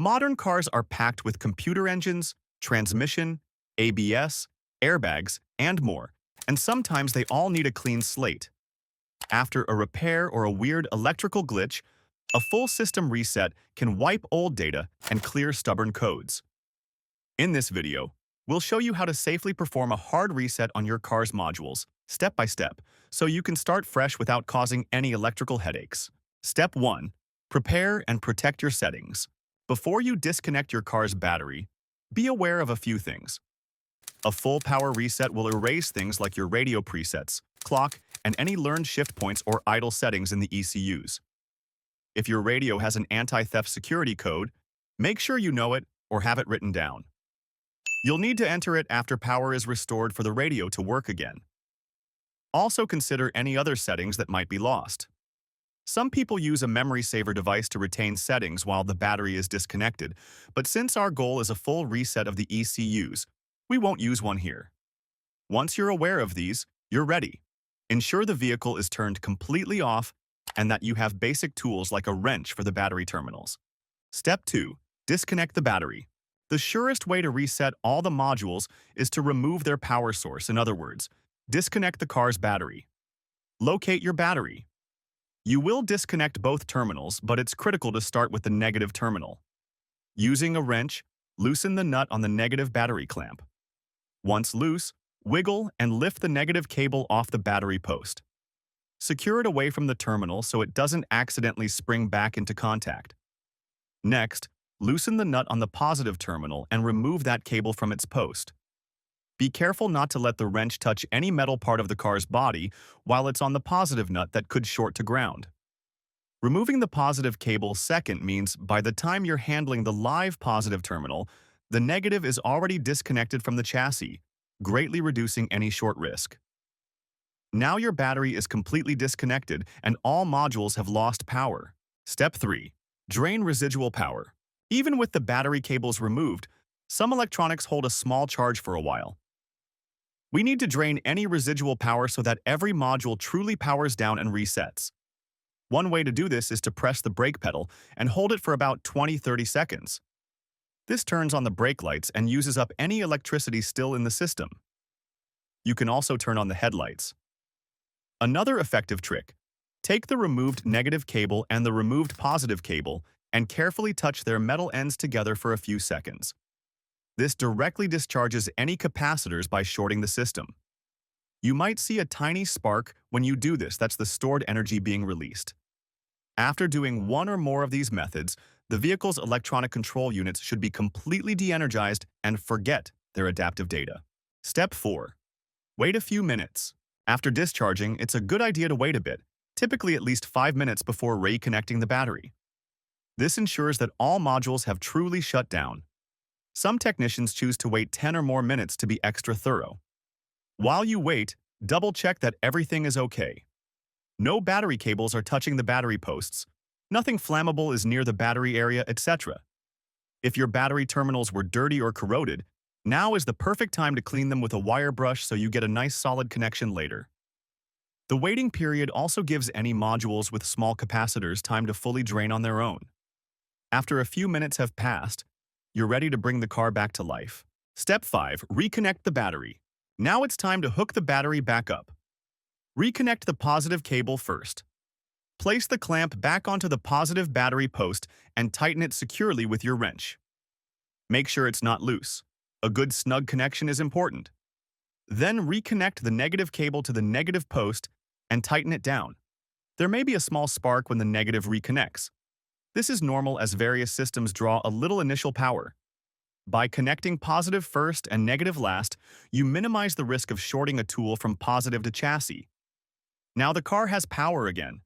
Modern cars are packed with computer engines, transmission, ABS, airbags, and more, and sometimes they all need a clean slate. After a repair or a weird electrical glitch, a full system reset can wipe old data and clear stubborn codes. In this video, we'll show you how to safely perform a hard reset on your car's modules, step by step, so you can start fresh without causing any electrical headaches. Step 1. Prepare and protect your settings. Before you disconnect your car's battery, be aware of a few things. A full power reset will erase things like your radio presets, clock, and any learned shift points or idle settings in the ECUs. If your radio has an anti-theft security code, make sure you know it or have it written down. You'll need to enter it after power is restored for the radio to work again. Also consider any other settings that might be lost. Some people use a memory saver device to retain settings while the battery is disconnected, but since our goal is a full reset of the ECUs, we won't use one here. Once you're aware of these, you're ready. Ensure the vehicle is turned completely off and that you have basic tools like a wrench for the battery terminals. Step 2. Disconnect the battery. The surest way to reset all the modules is to remove their power source. In other words, disconnect the car's battery. Locate your battery. You will disconnect both terminals, but it's critical to start with the negative terminal. Using a wrench, loosen the nut on the negative battery clamp. Once loose, wiggle and lift the negative cable off the battery post. Secure it away from the terminal so it doesn't accidentally spring back into contact. Next, loosen the nut on the positive terminal and remove that cable from its post. Be careful not to let the wrench touch any metal part of the car's body while it's on the positive nut that could short to ground. Removing the positive cable second means by the time you're handling the live positive terminal, the negative is already disconnected from the chassis, greatly reducing any short risk. Now your battery is completely disconnected and all modules have lost power. Step 3. Drain residual power. Even with the battery cables removed, some electronics hold a small charge for a while. We need to drain any residual power so that every module truly powers down and resets. One way to do this is to press the brake pedal and hold it for about 20-30 seconds. This turns on the brake lights and uses up any electricity still in the system. You can also turn on the headlights. Another effective trick: take the removed negative cable and the removed positive cable and carefully touch their metal ends together for a few seconds. This directly discharges any capacitors by shorting the system. You might see a tiny spark when you do this. That's the stored energy being released. After doing one or more of these methods, the vehicle's electronic control units should be completely de-energized and forget their adaptive data. Step 4. Wait a few minutes. After discharging, it's a good idea to wait a bit, typically at least 5 minutes before reconnecting the battery. This ensures that all modules have truly shut down. Some technicians choose to wait 10 or more minutes to be extra thorough. While you wait, double-check that everything is okay. No battery cables are touching the battery posts, nothing flammable is near the battery area, etc. If your battery terminals were dirty or corroded, now is the perfect time to clean them with a wire brush so you get a nice solid connection later. The waiting period also gives any modules with small capacitors time to fully drain on their own. After a few minutes have passed, you're ready to bring the car back to life. Step 5. Reconnect the battery. Now it's time to hook the battery back up. Reconnect the positive cable first. Place the clamp back onto the positive battery post and tighten it securely with your wrench. Make sure it's not loose. A good snug connection is important. Then reconnect the negative cable to the negative post and tighten it down. There may be a small spark when the negative reconnects. This is normal as various systems draw a little initial power. By connecting positive first and negative last, you minimize the risk of shorting a tool from positive to chassis. Now the car has power again.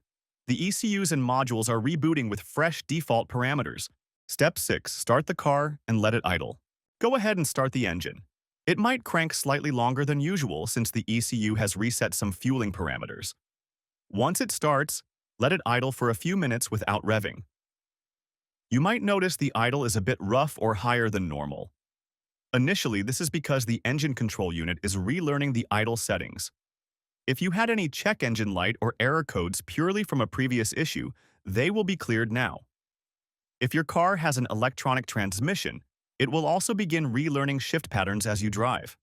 The ECUs and modules are rebooting with fresh default parameters. Step 6. Start the car and let it idle. Go ahead and start the engine. It might crank slightly longer than usual since the ECU has reset some fueling parameters. Once it starts, let it idle for a few minutes without revving. You might notice the idle is a bit rough or higher than normal. Initially, this is because the engine control unit is relearning the idle settings. If you had any check engine light or error codes purely from a previous issue, they will be cleared now. If your car has an electronic transmission, it will also begin relearning shift patterns as you drive.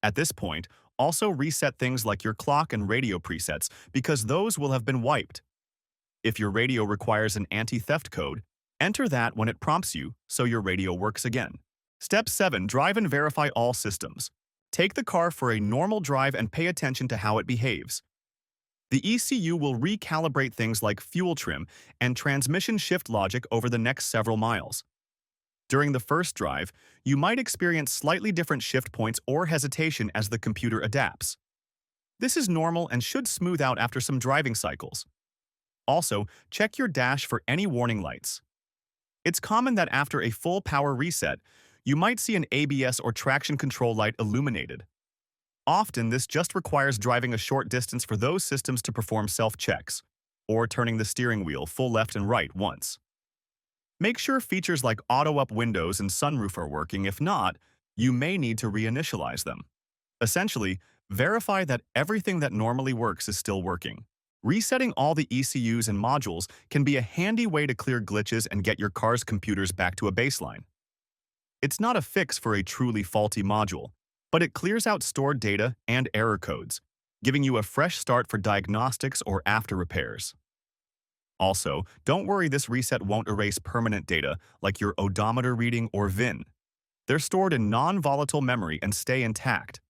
At this point, also reset things like your clock and radio presets because those will have been wiped. If your radio requires an anti-theft code, enter that when it prompts you so your radio works again. Step 7. Drive and verify all systems. Take the car for a normal drive and pay attention to how it behaves. The ECU will recalibrate things like fuel trim and transmission shift logic over the next several miles. During the first drive, you might experience slightly different shift points or hesitation as the computer adapts. This is normal and should smooth out after some driving cycles. Also, check your dash for any warning lights. It's common that after a full power reset, you might see an ABS or traction control light illuminated. Often, this just requires driving a short distance for those systems to perform self-checks, or turning the steering wheel full left and right once. Make sure features like auto-up windows and sunroof are working. If not, you may need to reinitialize them. Essentially, verify that everything that normally works is still working. Resetting all the ECUs and modules can be a handy way to clear glitches and get your car's computers back to a baseline. It's not a fix for a truly faulty module, but it clears out stored data and error codes, giving you a fresh start for diagnostics or after repairs. Also, don't worry, this reset won't erase permanent data like your odometer reading or VIN. They're stored in non-volatile memory and stay intact.